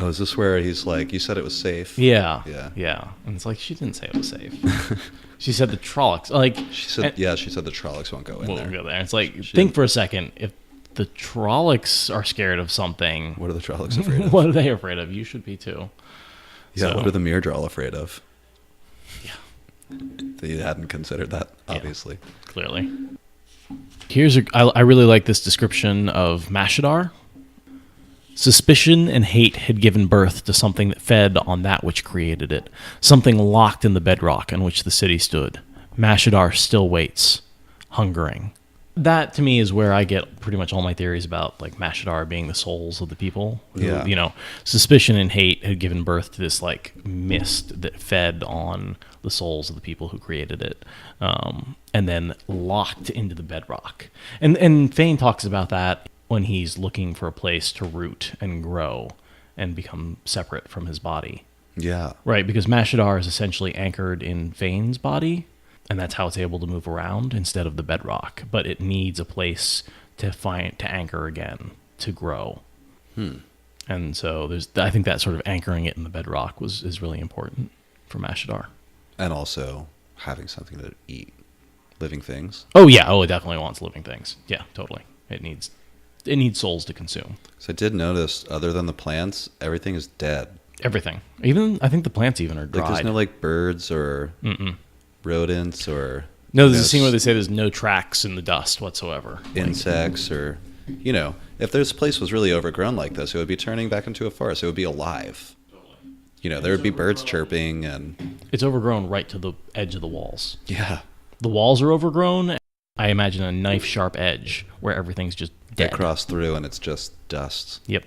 oh, is this where he's like, you said it was safe? Yeah. Yeah. And it's like, she didn't say it was safe. She said the Trollocs. Like, she said the Trollocs won't go in there. Won't go there. It's like, think for a second. If the Trollocs are scared of something, what are the Trollocs afraid of? What are they afraid of? You should be too. Yeah, what are the Myrddraal afraid of? Yeah. They hadn't considered that, obviously. Yeah, clearly. I really like this description of Shadar. Suspicion and hate had given birth to something that fed on that which created it, something locked in the bedrock on which the city stood. Shadar still waits, hungering. That, to me, is where I get pretty much all my theories about like Shadar being the souls of the people. Who, suspicion and hate had given birth to this like mist that fed on the souls of the people who created it, and then locked into the bedrock. And Fane talks about that when he's looking for a place to root and grow and become separate from his body. Yeah. Right, because Shadar is essentially anchored in Fane's body, and that's how it's able to move around instead of the bedrock. But it needs a place to anchor again, to grow. And so I think that sort of anchoring it in the bedrock is really important for Shadar. And also having something to eat, living things. Oh yeah, it definitely wants living things. Yeah, totally. It needs souls to consume. So I did notice, other than the plants, everything is dead. Everything. Even I think the plants even are dried. Like there's no like birds or rodents or no. There's a scene where they say there's no tracks in the dust whatsoever. Insects or if this place was really overgrown like this, it would be turning back into a forest. It would be alive. There would be birds chirping, and it's overgrown right to the edge of the walls. Yeah. The walls are overgrown. I imagine a knife sharp edge where everything's just dead. They cross through and it's just dust. Yep.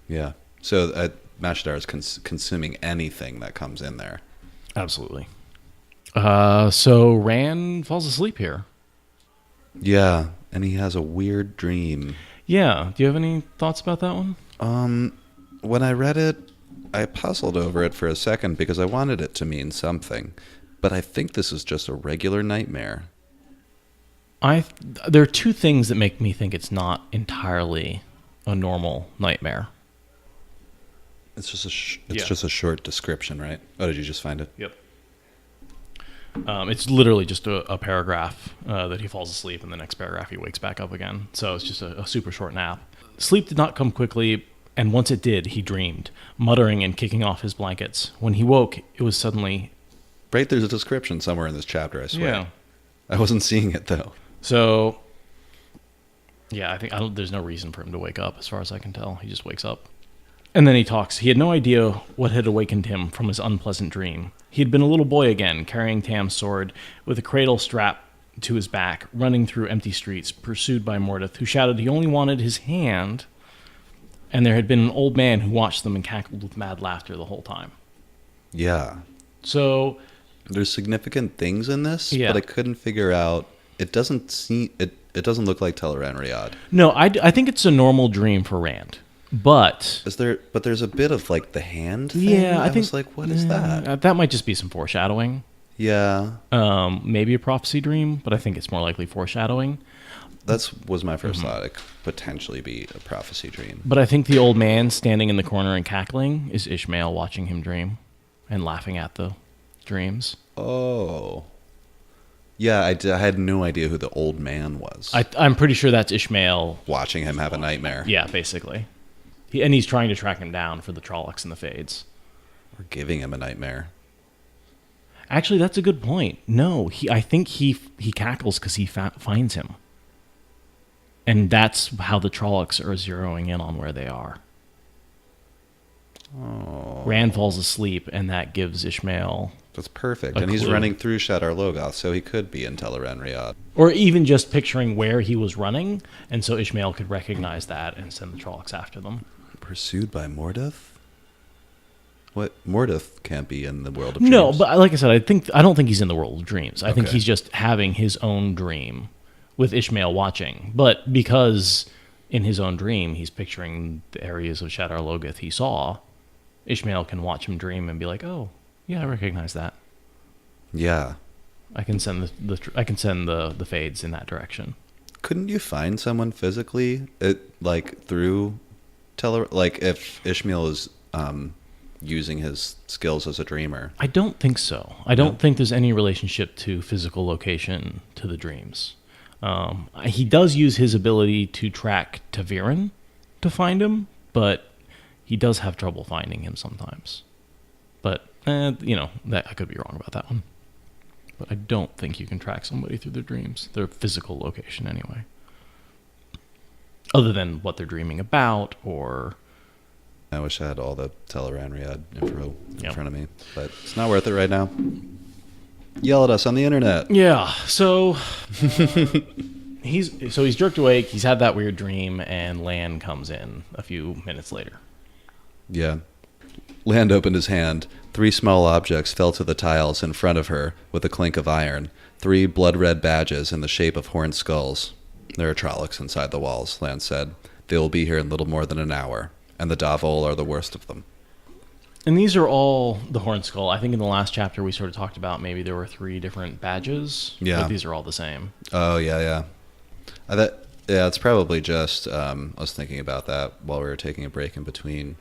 Yeah. So Shadar is consuming anything that comes in there. Absolutely. So Rand falls asleep here. Yeah, and he has a weird dream. Yeah. Do you have any thoughts about that one? When I read it, I puzzled over it for a second because I wanted it to mean something. But I think this is just a regular nightmare. There are two things that make me think it's not entirely a normal nightmare. It's just a short description, right? Oh, did you just find it? Yep. It's literally just a paragraph that he falls asleep, and the next paragraph he wakes back up again. So it's just a super short nap. Sleep did not come quickly, and once it did, he dreamed, muttering and kicking off his blankets. When he woke, it was suddenly... Right, there's a description somewhere in this chapter, I swear. Yeah. I wasn't seeing it, though. So, yeah, I think there's no reason for him to wake up, as far as I can tell. He just wakes up. And then he talks. He had no idea what had awakened him from his unpleasant dream. He had been a little boy again, carrying Tam's sword, with a cradle strapped to his back, running through empty streets, pursued by Mordeth, who shouted he only wanted his hand, and there had been an old man who watched them and cackled with mad laughter the whole time. Yeah. So There's significant things in this, Yeah. but I couldn't figure out. It doesn't seem it doesn't look like Tel'aran'rhiod. No, I think it's a normal dream for Rand. But But there's a bit of like the hand thing. yeah, I I think was like, what is that? That might just be some foreshadowing. Yeah. Maybe a prophecy dream, but I think it's more likely foreshadowing. Was my first thought. It could potentially be a prophecy dream. But I think the old man standing in the corner and cackling is Ishmael watching him dream and laughing at the dreams. Oh. Yeah, I had no idea who the old man was. I'm pretty sure that's Ishmael. Watching him have a nightmare. Yeah, basically. And he's trying to track him down for the Tollocs and the Fades. Or giving him a nightmare. Actually, that's a good point. No, I think he cackles because he finds him. And that's how the Tollocs are zeroing in on where they are. Oh. Rand falls asleep, and that gives Ishmael... That's perfect. A And he's clue. running through Shadar Logoth, so he could be in Tel'aran'rhiod. Or even just picturing where he was running, and so Ishmael could recognize that and send the Tollocs after them. Pursued by Mordeth? What? Mordeth can't be in the world of dreams. No, but like I said, I don't think he's in the world of dreams. I think Okay. he's just having his own dream with Ishmael watching. But because in his own dream he's picturing the areas of Shadar Logoth he saw, Ishmael can watch him dream and be like, "Oh, yeah, I recognize that. Yeah. I can send the Fades in that direction." Couldn't you find someone physically, through like if Ishmael is using his skills as a dreamer? I don't think so. I don't think there's any relationship to physical location to the dreams. He does use his ability to track Ta'Viren to find him, but he does have trouble finding him sometimes. But, that I could be wrong about that one. But I don't think you can track somebody through their dreams, their physical location anyway. Other than what they're dreaming about, or... I wish I had all the Tel'aran'rhiod info in Yep. front of me, but it's not worth it right now. Yell at us on the internet. Yeah, so he's jerked awake. He's had that weird dream, and Lan comes in a few minutes later. Yeah. Land opened his hand. 3 small objects fell to the tiles in front of her with a clink of iron. 3 blood-red badges in the shape of horned skulls. There are Tollocs inside the walls, Land said. They will be here in little more than an hour, and the Davol are the worst of them. And these are all the Horned Skull. I think in the last chapter we sort of talked about maybe there were 3 different badges. Yeah. But these are all the same. Oh, yeah. It's probably just, I was thinking about that while we were taking a break in between.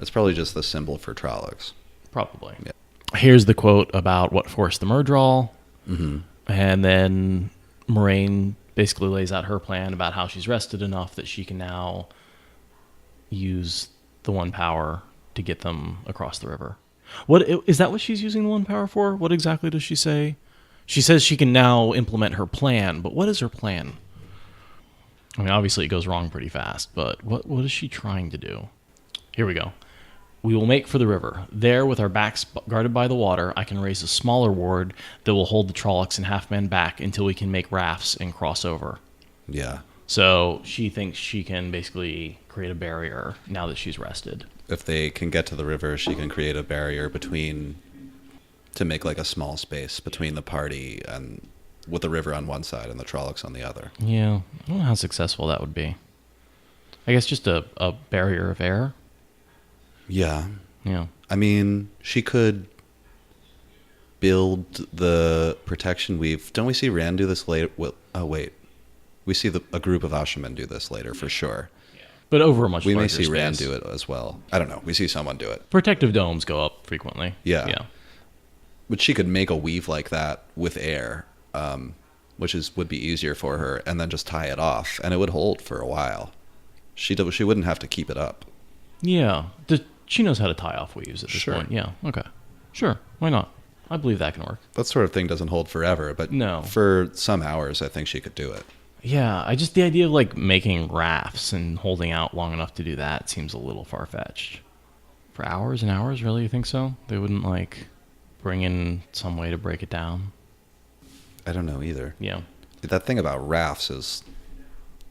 It's probably just the symbol for Tollocs. Probably. Yeah. Here's the quote about what forced the Murdral. Mm-hmm. And then Moraine basically lays out her plan about how she's rested enough that she can now use the one power to get them across the river. What is that what she's using the one power for? What exactly does she say? She says she can now implement her plan, but what is her plan? I mean, obviously it goes wrong pretty fast, but what is she trying to do? Here we go. We will make for the river. There, with our backs guarded by the water, I can raise a smaller ward that will hold the Tollocs and half-men back until we can make rafts and cross over. Yeah. So she thinks she can basically create a barrier now that she's rested. If they can get to the river, she can create a barrier to make like a small space between the party and with the river on one side and the Tollocs on the other. Yeah, I don't know how successful that would be. I guess just a barrier of air. Yeah. Yeah. I mean, she could build the protection weave. Don't we see Rand do this later? Well, oh, wait. We see a group of Ashamen do this later, for sure. But over a much We may larger see Rand space. do it as well. I don't know. We see someone do it. Protective domes go up frequently. Yeah. Yeah. But she could make a weave like that with air, which would be easier for her, and then just tie it off, and it would hold for a while. She wouldn't have to keep it up. Yeah. She knows how to tie off weaves at this Sure. point. Yeah. Okay. Sure. Why not? I believe that can work. That sort of thing doesn't hold forever, but No. for some hours, I think she could do it. Yeah. The idea of like making rafts and holding out long enough to do that seems a little far-fetched. For hours and hours, really? You think so? They wouldn't like bring in some way to break it down? I don't know either. Yeah. That thing about rafts is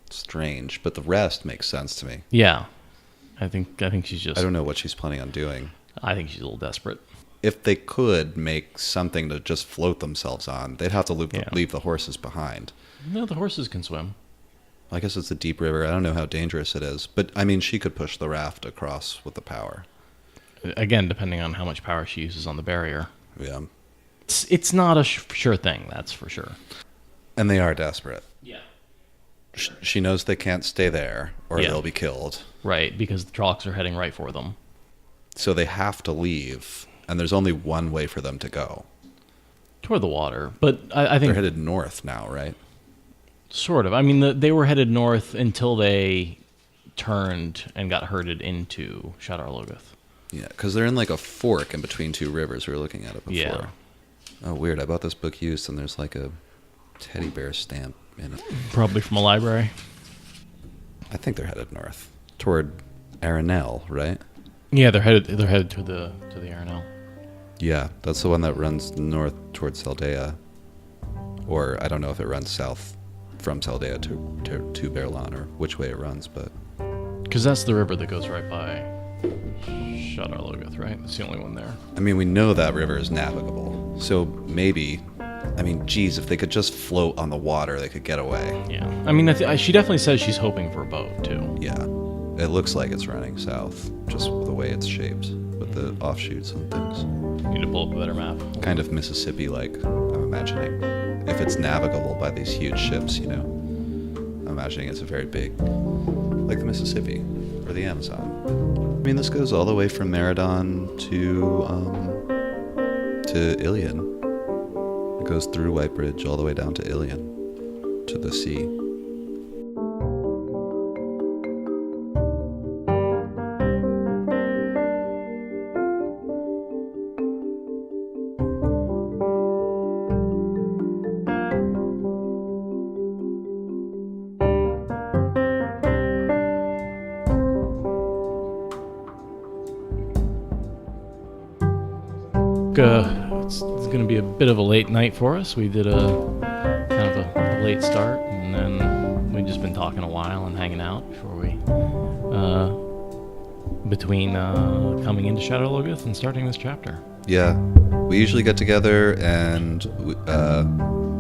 strange, but the rest makes sense to me. Yeah. I think she's just... I don't know what she's planning on doing. I think she's a little desperate. if they could make something to just float themselves on, they'd have to leave the horses behind. No, the horses can swim. I guess it's a deep river. I don't know how dangerous it is. But, I mean, she could push the raft across with the power. Again, depending on how much power she uses on the barrier. Yeah. It's not a sure thing, that's for sure. And they are desperate. Yeah. She knows they can't stay there or they'll be killed. Right, because the Tollocs are heading right for them. So they have to leave, and there's only one way for them to go. Toward the water. But I think... They're headed north now, right? Sort of. I mean, they were headed north until they turned and got herded into Shadar Logoth. Yeah, because they're in like a fork in between two rivers. We were looking at it before. Yeah. Oh, weird. I bought this book used, and there's like a teddy bear stamp in it. Probably from a library. I think they're headed north toward Arenell, right? Yeah, they're headed to the Arenell. Yeah, that's the one that runs north towards Saldea. Or I don't know if it runs south from Saldea to Berlin or which way it runs, but... Because that's the river that goes right by Shadar Logoth, right? That's the only one there. I mean, we know that river is navigable. So maybe... I mean, geez, if they could just float on the water, they could get away. Yeah. I mean, she definitely says she's hoping for a boat, too. Yeah. It looks like it's running south, just the way it's shaped, with the offshoots and things. You need to pull up a better map. Kind of Mississippi-like, I'm imagining. If it's navigable by these huge ships, you know. I'm imagining it's a very big, like the Mississippi or the Amazon. I mean, this goes all the way from Meridon to Ilion. It goes through White Bridge all the way down to Ilion, to the sea. It's going to be a bit of a late night for us. We did a kind of a late start, and then we've just been talking a while and hanging out before we, between coming into Shadar Logoth and starting this chapter. Yeah, we usually get together and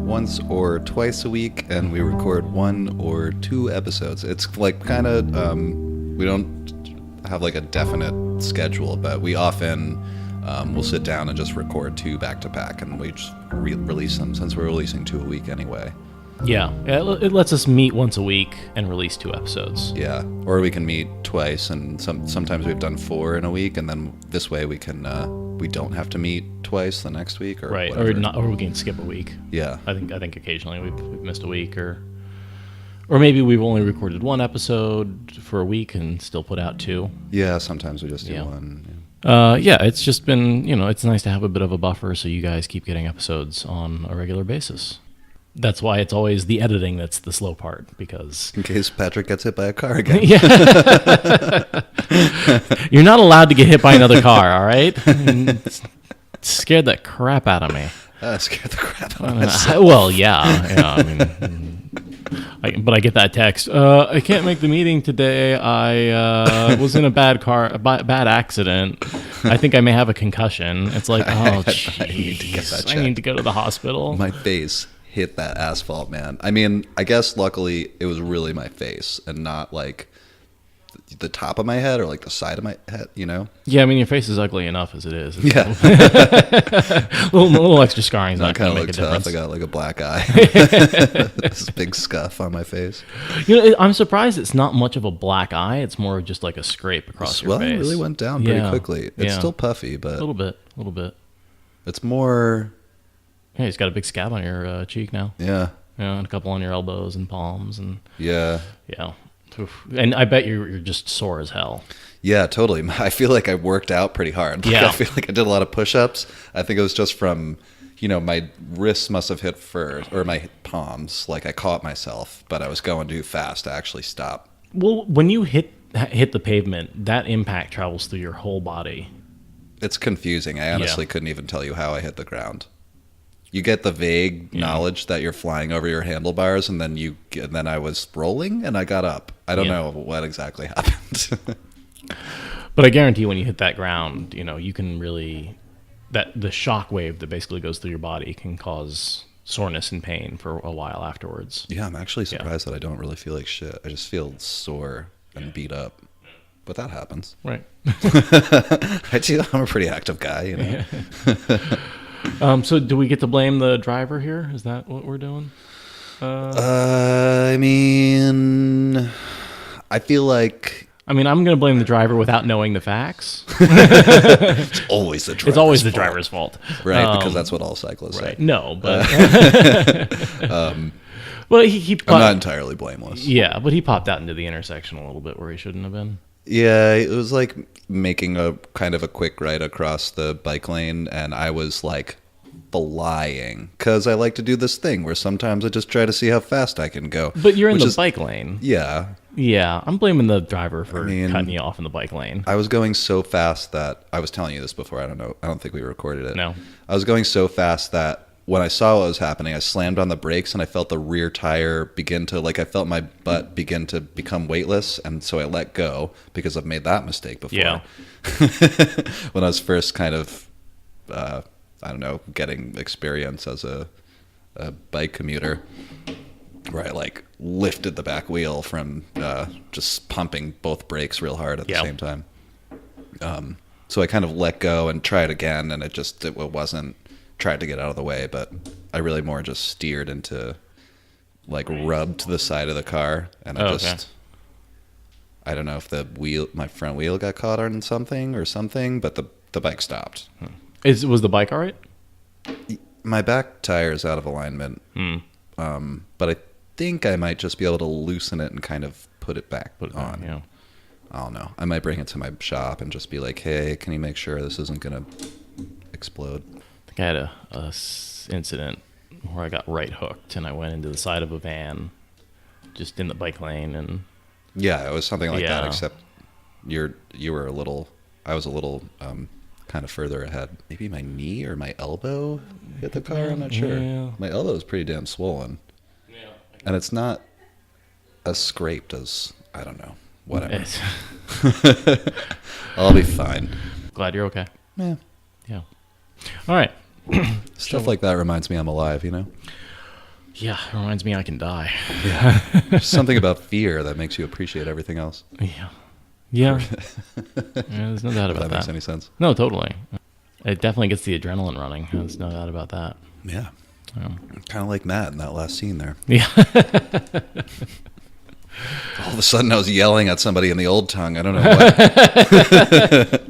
once or twice a week, and we record 1 or 2 episodes. It's like kind of we don't have like a definite schedule, but we often we'll sit down and just record 2 back to back, and we just release them since we're releasing 2 a week anyway. Yeah, it lets us meet once a week and release 2 episodes. Yeah, or we can meet twice, and sometimes we've done 4 in a week, and then this way we can we don't have to meet twice the next week, or right, whatever. or we can skip a week. Yeah, I think occasionally we've missed a week, or maybe we've only recorded 1 episode for a week and still put out 2. Yeah, sometimes we just do 1. Yeah. Yeah, it's just been, it's nice to have a bit of a buffer so you guys keep getting episodes on a regular basis. That's why it's always the editing that's the slow part, because... In case Patrick gets hit by a car again. Yeah. You're not allowed to get hit by another car, all right? It scared the crap out of me. Scared the crap out of myself. Well, yeah, I mean... but I get that text. I can't make the meeting today. I was in a bad accident. I think I may have a concussion. It's like, oh, jeez. I need to get that checked. I need to go to the hospital. My face hit that asphalt, man. I mean, I guess luckily it was really my face and not like the top of my head or like the side of my head, Yeah, I mean, your face is ugly enough as it is. Yeah. a little extra scarring is not going to make a difference. I got like a black eye. This big scuff on my face. I'm surprised it's not much of a black eye. It's more of just like a scrape across your face. Well, it really went down pretty quickly. It's still puffy, but... A little bit. It's more... Hey, he's got a big scab on your cheek now. Yeah. And a couple on your elbows and palms. And yeah. Yeah. And I bet you're just sore as hell. Yeah, totally. I feel like I worked out pretty hard. Yeah. I feel like I did a lot of push-ups. I think it was just from, my wrists must have hit first, or my palms. Like I caught myself, but I was going too fast to actually stop. Well, when you hit the pavement, that impact travels through your whole body. It's confusing. I honestly couldn't even tell you how I hit the ground. You get the vague knowledge that you're flying over your handlebars, and then I was rolling and I got up. I don't know what exactly happened. But I guarantee when you hit that ground, you can really that the shock wave that basically goes through your body can cause soreness and pain for a while afterwards. Yeah, I'm actually surprised that I don't really feel like shit. I just feel sore and beat up. But that happens. Right. I'm a pretty active guy, you know. Yeah. So do we get to blame the driver here? Is that what we're doing? I mean, I feel like... I'm going to blame the driver without knowing the facts. It's always the driver's fault. It's always the driver's fault. Right, because that's what all cyclists Right. say. No, but... well, I'm not entirely blameless. Yeah, but he popped out into the intersection a little bit where he shouldn't have been. Yeah, it was like making a kind of a quick right across the bike lane, and I was like flying because I like to do this thing where sometimes I just try to see how fast I can go. But you're in the bike lane. Yeah. Yeah, I'm blaming the driver for cutting you off in the bike lane. I was going so fast that I was telling you this before. I don't think we recorded it. No. I was going so fast that when I saw what was happening, I slammed on the brakes and I felt the rear tire begin to, I felt my butt begin to become weightless. And so I let go because I've made that mistake before. Yeah. When I was first kind of, getting experience as a bike commuter, where I lifted the back wheel from just pumping both brakes real hard at the same time. So I kind of let go and tried again, and it wasn't. Tried to get out of the way, but I really more just steered into rubbed to the side of the car, and I I don't know if my front wheel got caught on something, but the bike stopped. Was the bike all right? My back tire is out of alignment, but I think I might just be able to loosen it and kind of put it back on. Yeah. I don't know. I might bring it to my shop and just be like, hey, can you make sure this isn't gonna explode? I had a incident where I got right hooked and I went into the side of a van just in the bike lane, and yeah, it was something like that, except you were a little, I was a little kind of further ahead. Maybe my knee or my elbow hit the car, I'm not sure. Yeah. My elbow is pretty damn swollen. Yeah. And it's not as scraped as, I don't know, whatever. I'll be fine. Glad you're okay. Yeah. Yeah. All right. Stuff like that reminds me I'm alive, you know? Yeah, it reminds me I can die. Yeah. There's something about fear that makes you appreciate everything else. Yeah. Yeah. There's no doubt about that. If that makes any sense. No, totally. It definitely gets the adrenaline running. There's no doubt about that. Yeah. Kind of like Matt in that last scene there. Yeah. All of a sudden I was yelling at somebody in the old tongue. I don't know what.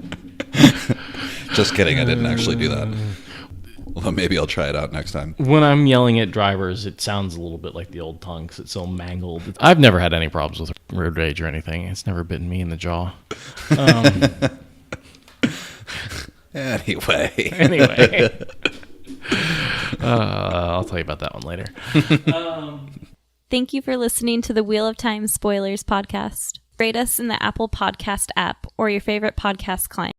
Just kidding. I didn't actually do that. Well, maybe I'll try it out next time. When I'm yelling at drivers, it sounds a little bit like the old tongue because it's so mangled. I've never had any problems with road rage or anything. It's never bitten me in the jaw. Anyway. I'll tell you about that one later. Thank you for listening to the Wheel of Time Spoilers podcast. Rate us in the Apple Podcast app or your favorite podcast client.